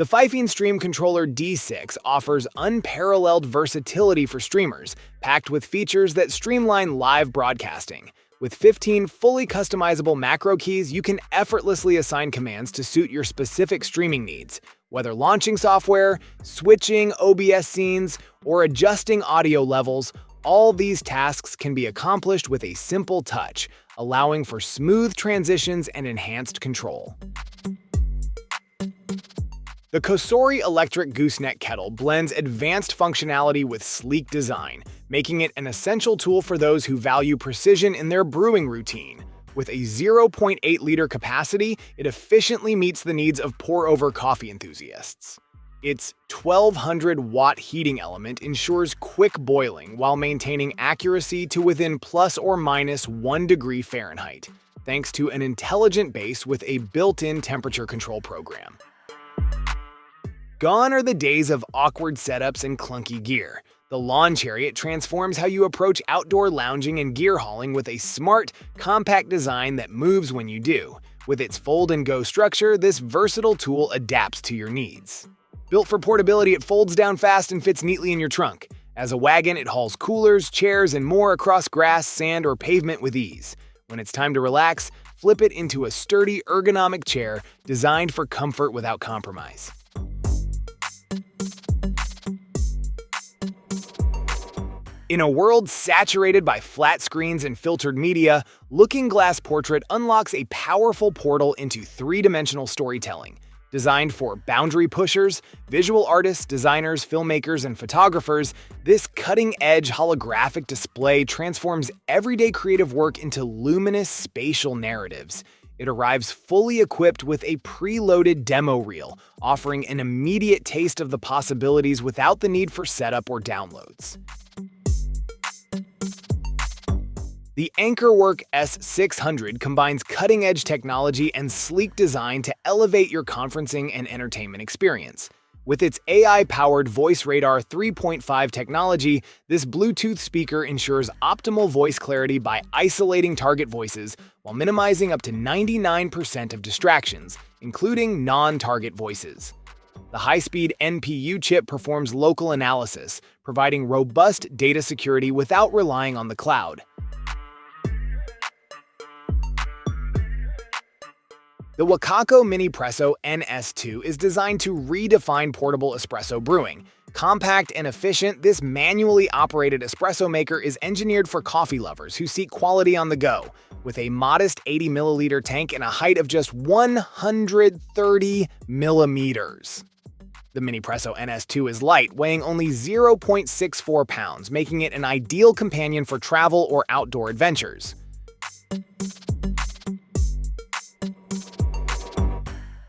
The Fifine Stream Controller D6 offers unparalleled versatility for streamers, packed with features that streamline live broadcasting. With 15 fully customizable macro keys, you can effortlessly assign commands to suit your specific streaming needs. Whether launching software, switching OBS scenes, or adjusting audio levels, all these tasks can be accomplished with a simple touch, allowing for smooth transitions and enhanced control. The Cosori electric gooseneck kettle blends advanced functionality with sleek design, making it an essential tool for those who value precision in their brewing routine. With a 0.8-liter capacity, it efficiently meets the needs of pour-over coffee enthusiasts. Its 1200-watt heating element ensures quick boiling while maintaining accuracy to within plus or minus 1 degree Fahrenheit, thanks to an intelligent base with a built-in temperature control program. Gone are the days of awkward setups and clunky gear. The Lawn Chariot transforms how you approach outdoor lounging and gear hauling with a smart, compact design that moves when you do. With its fold-and-go structure, this versatile tool adapts to your needs. Built for portability, it folds down fast and fits neatly in your trunk. As a wagon, it hauls coolers, chairs, and more across grass, sand, or pavement with ease. When it's time to relax, flip it into a sturdy, ergonomic chair designed for comfort without compromise. In a world saturated by flat screens and filtered media, Looking Glass Portrait unlocks a powerful portal into three-dimensional storytelling. Designed for boundary pushers, visual artists, designers, filmmakers, and photographers, this cutting-edge holographic display transforms everyday creative work into luminous spatial narratives. It arrives fully equipped with a preloaded demo reel, offering an immediate taste of the possibilities without the need for setup or downloads. The Anchorwork S600 combines cutting-edge technology and sleek design to elevate your conferencing and entertainment experience. With its AI-powered Voice Radar 3.5 technology, this Bluetooth speaker ensures optimal voice clarity by isolating target voices while minimizing up to 99% of distractions, including non-target voices. The high-speed NPU chip performs local analysis, providing robust data security without relying on the cloud. The Wakako Mini Presso NS2 is designed to redefine portable espresso brewing. Compact and efficient, this manually operated espresso maker is engineered for coffee lovers who seek quality on the go. With a modest 80-milliliter tank and a height of just 130 millimeters. The Mini Presso NS2 is light, weighing only 0.64 pounds, making it an ideal companion for travel or outdoor adventures.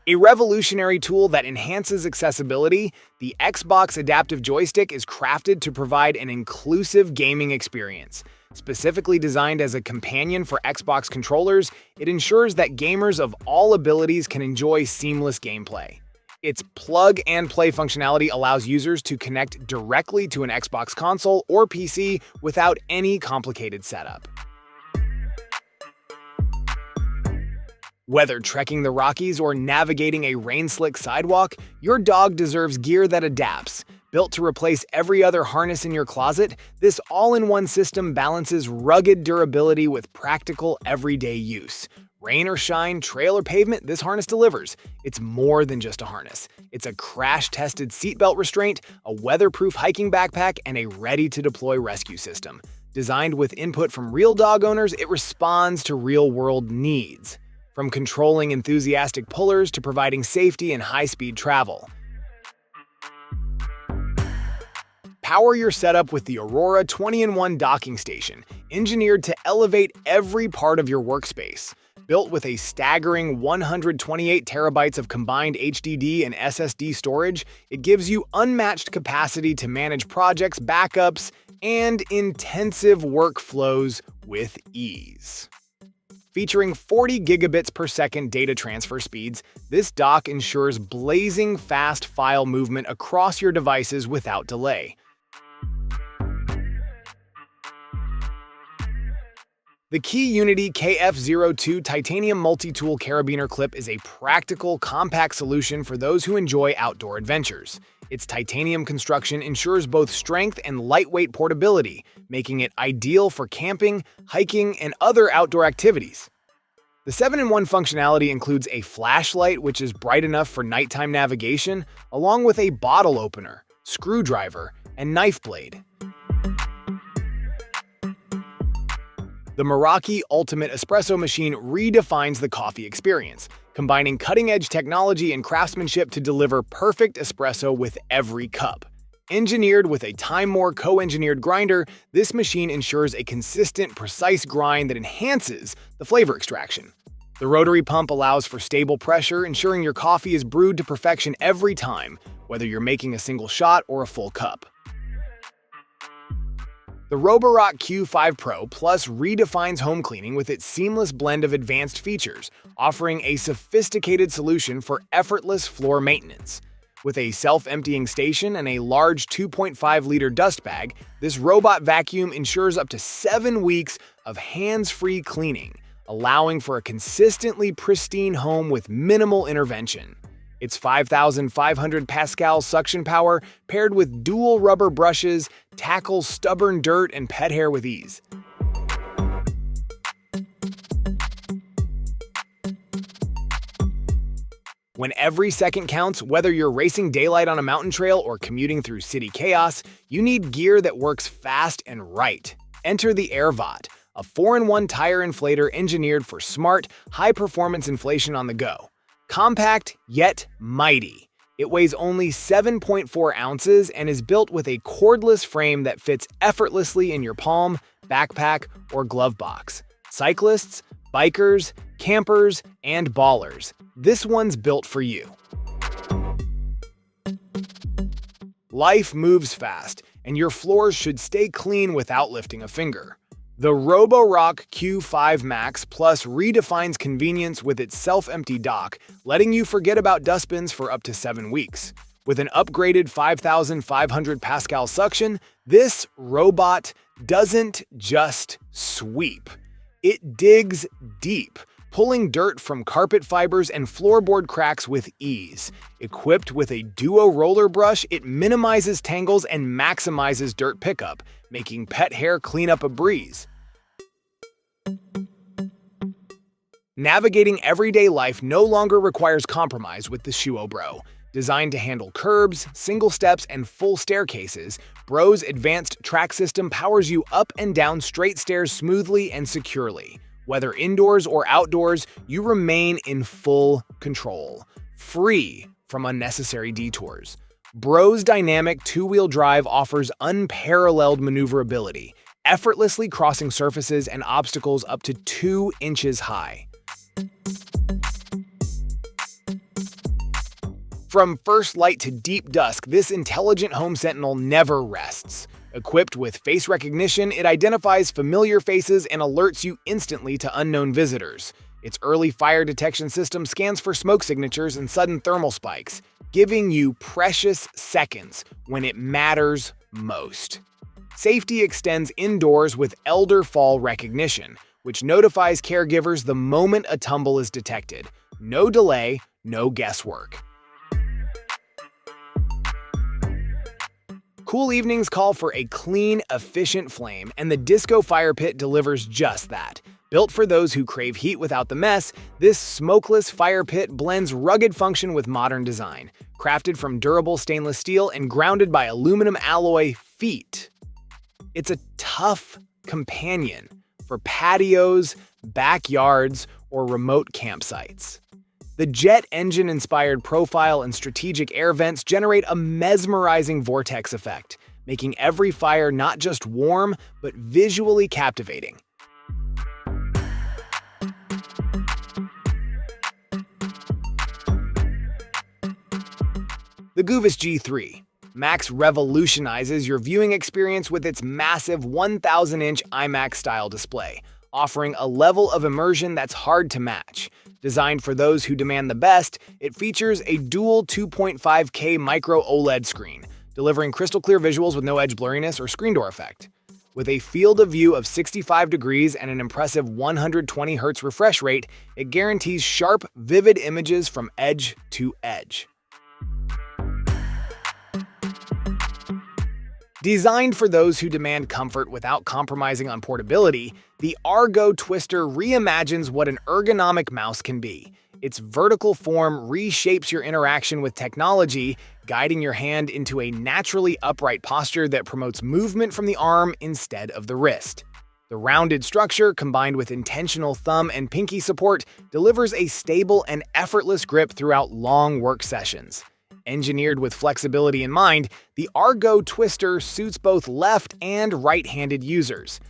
A revolutionary tool that enhances accessibility, the Xbox Adaptive Joystick is crafted to provide an inclusive gaming experience. Specifically designed as a companion for Xbox controllers, it ensures that gamers of all abilities can enjoy seamless gameplay. Its plug-and-play functionality allows users to connect directly to an Xbox console or PC without any complicated setup. Whether trekking the Rockies or navigating a rain-slick sidewalk, your dog deserves gear that adapts. Built to replace every other harness in your closet, this all-in-one system balances rugged durability with practical, everyday use. Rain or shine, trail or pavement, this harness delivers. It's more than just a harness. It's a crash-tested seatbelt restraint, a weatherproof hiking backpack, and a ready-to-deploy rescue system. Designed with input from real dog owners, it responds to real-world needs. From controlling enthusiastic pullers to providing safety and high-speed travel. Power your setup with the Aurora 20-in-1 docking station, engineered to elevate every part of your workspace. Built with a staggering 128 terabytes of combined HDD and SSD storage, it gives you unmatched capacity to manage projects, backups, and intensive workflows with ease. Featuring 40 gigabits per second data transfer speeds, this dock ensures blazing fast file movement across your devices without delay. The Key Unity KF02 Titanium Multi-Tool Carabiner Clip is a practical, compact solution for those who enjoy outdoor adventures. Its titanium construction ensures both strength and lightweight portability, making it ideal for camping, hiking, and other outdoor activities. The 7-in-1 functionality includes a flashlight, which is bright enough for nighttime navigation, along with a bottle opener, screwdriver, and knife blade. The Meraki Ultimate Espresso Machine redefines the coffee experience, combining cutting-edge technology and craftsmanship to deliver perfect espresso with every cup. Engineered with a Time More co-engineered grinder, this machine ensures a consistent, precise grind that enhances the flavor extraction. The rotary pump allows for stable pressure, ensuring your coffee is brewed to perfection every time, whether you're making a single shot or a full cup. The Roborock Q5 Pro Plus redefines home cleaning with its seamless blend of advanced features, offering a sophisticated solution for effortless floor maintenance. With a self-emptying station and a large 2.5-liter dust bag, this robot vacuum ensures up to 7 weeks of hands-free cleaning, allowing for a consistently pristine home with minimal intervention. Its 5,500 Pascal suction power, paired with dual rubber brushes, tackles stubborn dirt and pet hair with ease. When every second counts, whether you're racing daylight on a mountain trail or commuting through city chaos, you need gear that works fast and right. Enter the AirVot, a 4-in-1 tire inflator engineered for smart, high-performance inflation on the go. Compact, yet mighty. It weighs only 7.4 ounces and is built with a cordless frame that fits effortlessly in your palm, backpack, or glove box. Cyclists, bikers, campers, and ballers, this one's built for you. Life moves fast, and your floors should stay clean without lifting a finger. The Roborock Q5 Max Plus redefines convenience with its self-empty dock, letting you forget about dustbins for up to 7 weeks. With an upgraded 5,500 Pascal suction, this robot doesn't just sweep. It digs deep, pulling dirt from carpet fibers and floorboard cracks with ease. Equipped with a duo roller brush, it minimizes tangles and maximizes dirt pickup, making pet hair cleanup a breeze. Navigating everyday life no longer requires compromise with the Shuo Bro. Designed to handle curbs, single steps, and full staircases, Bro's advanced track system powers you up and down straight stairs smoothly and securely. Whether indoors or outdoors, you remain in full control, free from unnecessary detours. Bro's dynamic two-wheel drive offers unparalleled maneuverability, effortlessly crossing surfaces and obstacles up to 2 inches high. From first light to deep dusk, this intelligent home sentinel never rests. Equipped with face recognition, it identifies familiar faces and alerts you instantly to unknown visitors. Its early fire detection system scans for smoke signatures and sudden thermal spikes, giving you precious seconds when it matters most. Safety extends indoors with elder fall recognition, which notifies caregivers the moment a tumble is detected. No delay, no guesswork. Cool evenings call for a clean, efficient flame, and the Disco Fire Pit delivers just that. Built for those who crave heat without the mess, this smokeless fire pit blends rugged function with modern design. Crafted from durable stainless steel and grounded by aluminum alloy feet. It's a tough companion for patios, backyards, or remote campsites. The jet engine-inspired profile and strategic air vents generate a mesmerizing vortex effect, making every fire not just warm, but visually captivating. The Guvis G3 Max revolutionizes your viewing experience with its massive 1,000-inch IMAX-style display, offering a level of immersion that's hard to match. Designed for those who demand the best, it features a dual 2.5K micro OLED screen, delivering crystal clear visuals with no edge blurriness or screen door effect. With a field of view of 65 degrees and an impressive 120 Hz refresh rate, it guarantees sharp, vivid images from edge to edge. Designed for those who demand comfort without compromising on portability, the Argo Twister reimagines what an ergonomic mouse can be. Its vertical form reshapes your interaction with technology, guiding your hand into a naturally upright posture that promotes movement from the arm instead of the wrist. The rounded structure, combined with intentional thumb and pinky support, delivers a stable and effortless grip throughout long work sessions. Engineered with flexibility in mind, the Argo Twister suits both left and right-handed users.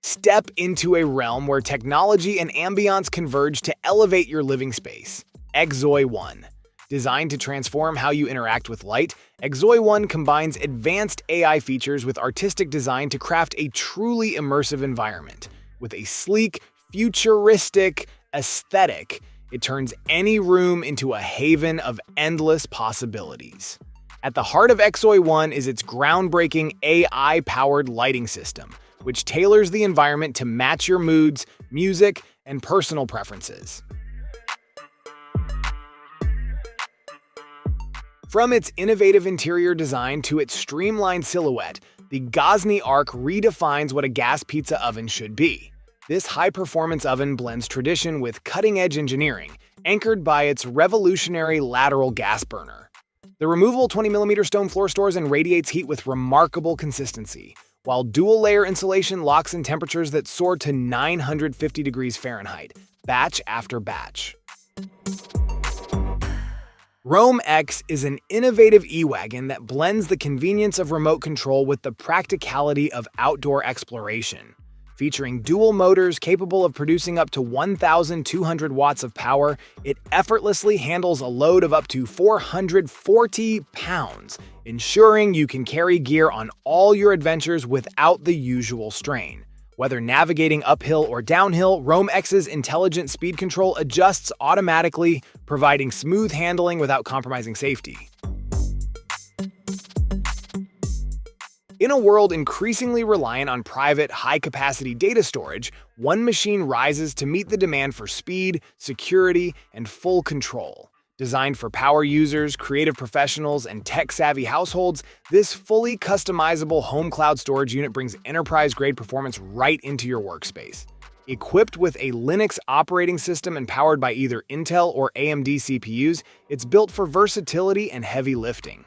Step into a realm where technology and ambiance converge to elevate your living space. Xzoi One. Designed to transform how you interact with light, Xzoi One combines advanced AI features with artistic design to craft a truly immersive environment. With a sleek, futuristic aesthetic, it turns any room into a haven of endless possibilities. At the heart of Xzoi One is its groundbreaking AI-powered lighting system, which tailors the environment to match your moods, music, and personal preferences. From its innovative interior design to its streamlined silhouette, the Gosni Arc redefines what a gas pizza oven should be. This high-performance oven blends tradition with cutting-edge engineering, anchored by its revolutionary lateral gas burner. The removable 20mm stone floor stores and radiates heat with remarkable consistency, while dual-layer insulation locks in temperatures that soar to 950 degrees Fahrenheit, batch after batch. Roam X is an innovative e-wagon that blends the convenience of remote control with the practicality of outdoor exploration. Featuring dual motors capable of producing up to 1,200 watts of power, it effortlessly handles a load of up to 440 pounds, ensuring you can carry gear on all your adventures without the usual strain. Whether navigating uphill or downhill, Roam X's intelligent speed control adjusts automatically, providing smooth handling without compromising safety. In a world increasingly reliant on private, high-capacity data storage, one machine rises to meet the demand for speed, security, and full control. Designed for power users, creative professionals, and tech-savvy households, this fully customizable home cloud storage unit brings enterprise-grade performance right into your workspace. Equipped with a Linux operating system and powered by either Intel or AMD CPUs, it's built for versatility and heavy lifting.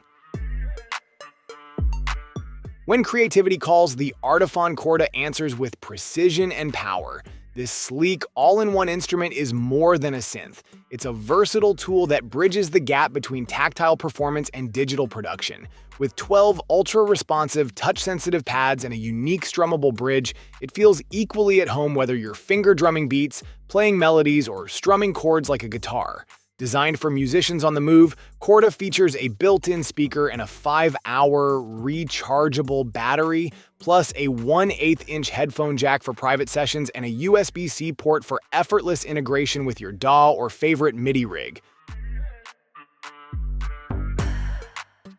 When creativity calls, the Artefon Corda answers with precision and power. This sleek, all-in-one instrument is more than a synth. It's a versatile tool that bridges the gap between tactile performance and digital production. With 12 ultra-responsive, touch-sensitive pads and a unique strummable bridge, it feels equally at home whether you're finger-drumming beats, playing melodies, or strumming chords like a guitar. Designed for musicians on the move, Corda features a built-in speaker and a 5-hour rechargeable battery, plus a 1/8-inch headphone jack for private sessions and a USB-C port for effortless integration with your DAW or favorite MIDI rig.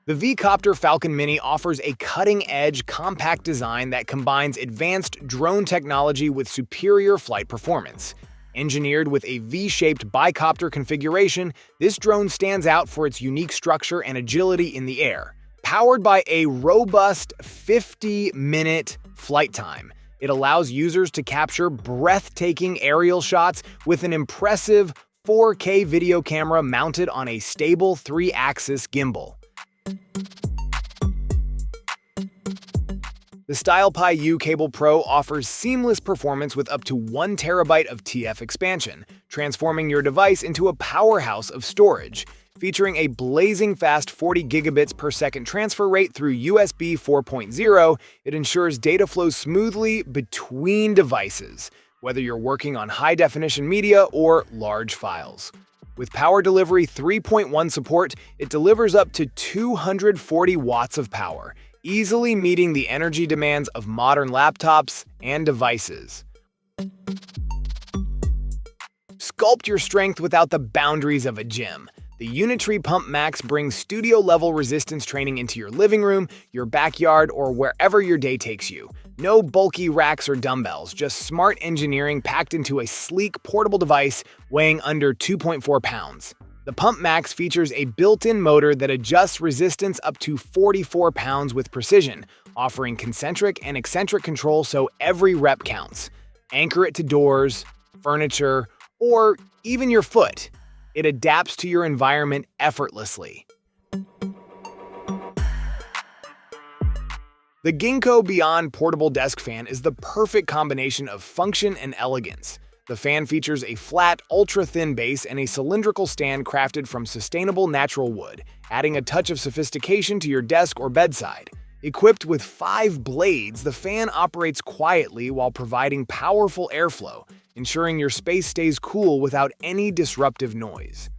The V-Copter Falcon Mini offers a cutting-edge, compact design that combines advanced drone technology with superior flight performance. Engineered with a V-shaped bicopter configuration, this drone stands out for its unique structure and agility in the air. Powered by a robust 50-minute flight time, it allows users to capture breathtaking aerial shots with an impressive 4K video camera mounted on a stable 3-axis gimbal. The StylePi U Cable Pro offers seamless performance with up to 1 TB of TF expansion, transforming your device into a powerhouse of storage. Featuring a blazing fast 40 gigabits per second transfer rate through USB 4.0, it ensures data flows smoothly between devices, whether you're working on high-definition media or large files. With Power Delivery 3.1 support, it delivers up to 240 watts of power, easily meeting the energy demands of modern laptops and devices. Sculpt your strength without the boundaries of a gym. The Unitree Pump Max brings studio-level resistance training into your living room, your backyard, or wherever your day takes you. No bulky racks or dumbbells, just smart engineering packed into a sleek, portable device weighing under 2.4 pounds. The Pump Max features a built-in motor that adjusts resistance up to 44 pounds with precision, offering concentric and eccentric control so every rep counts. Anchor it to doors, furniture, or even your foot. It adapts to your environment effortlessly. The Ginkgo Beyond Portable Desk Fan is the perfect combination of function and elegance. The fan features a flat, ultra-thin base and a cylindrical stand crafted from sustainable natural wood, adding a touch of sophistication to your desk or bedside. Equipped with 5 blades, the fan operates quietly while providing powerful airflow, ensuring your space stays cool without any disruptive noise.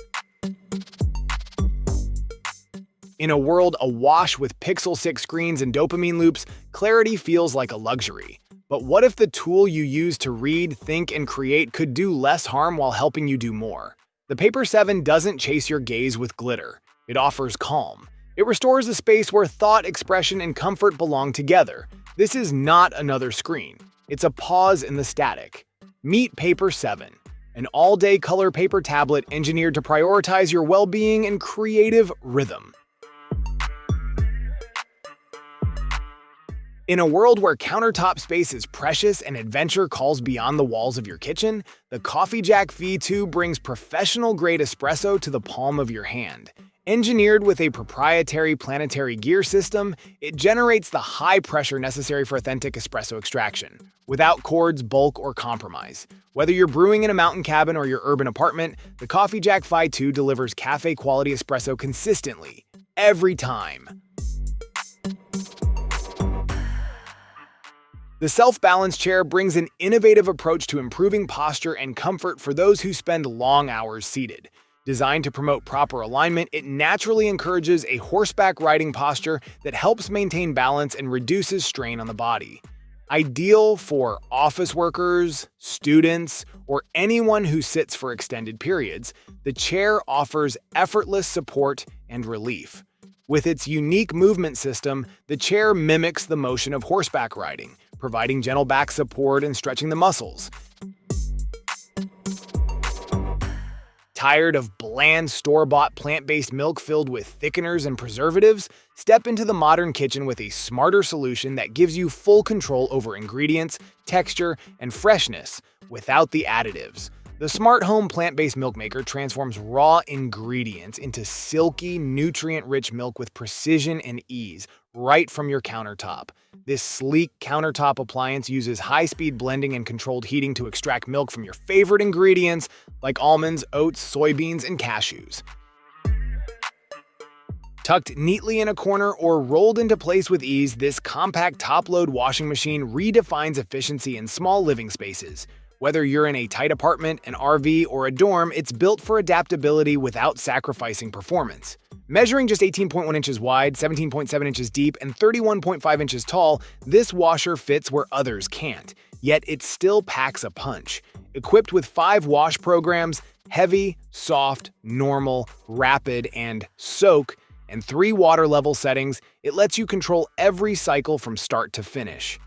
In a world awash with Pixel 6 screens and dopamine loops, clarity feels like a luxury. But what if the tool you use to read, think, and create could do less harm while helping you do more? The Paper 7 doesn't chase your gaze with glitter. It offers calm. It restores a space where thought, expression, and comfort belong together. This is not another screen. It's a pause in the static. Meet Paper 7, an all-day color paper tablet engineered to prioritize your well-being and creative rhythm. In a world where countertop space is precious and adventure calls beyond the walls of your kitchen, the Coffee Jack V2 brings professional-grade espresso to the palm of your hand. Engineered with a proprietary planetary gear system, it generates the high pressure necessary for authentic espresso extraction, without cords, bulk, or compromise. Whether you're brewing in a mountain cabin or your urban apartment, the Coffee Jack V2 delivers cafe-quality espresso consistently, every time. The self-balance chair brings an innovative approach to improving posture and comfort for those who spend long hours seated. Designed to promote proper alignment, it naturally encourages a horseback riding posture that helps maintain balance and reduces strain on the body. Ideal for office workers, students, or anyone who sits for extended periods, the chair offers effortless support and relief. With its unique movement system, the chair mimics the motion of horseback riding, providing gentle back support and stretching the muscles. Tired of bland, store-bought plant-based milk filled with thickeners and preservatives? Step into the modern kitchen with a smarter solution that gives you full control over ingredients, texture, and freshness without the additives. The Smart Home plant-based milk maker transforms raw ingredients into silky, nutrient-rich milk with precision and ease, right from your countertop. This sleek countertop appliance uses high-speed blending and controlled heating to extract milk from your favorite ingredients like almonds, oats, soybeans, and cashews. Tucked neatly in a corner or rolled into place with ease, this compact top-load washing machine redefines efficiency in small living spaces. Whether you're in a tight apartment, an RV, or a dorm, it's built for adaptability without sacrificing performance. Measuring just 18.1 inches wide, 17.7 inches deep, and 31.5 inches tall, this washer fits where others can't. Yet it still packs a punch. Equipped with 5 wash programs, heavy, soft, normal, rapid, and soak, and 3 water level settings, it lets you control every cycle from start to finish.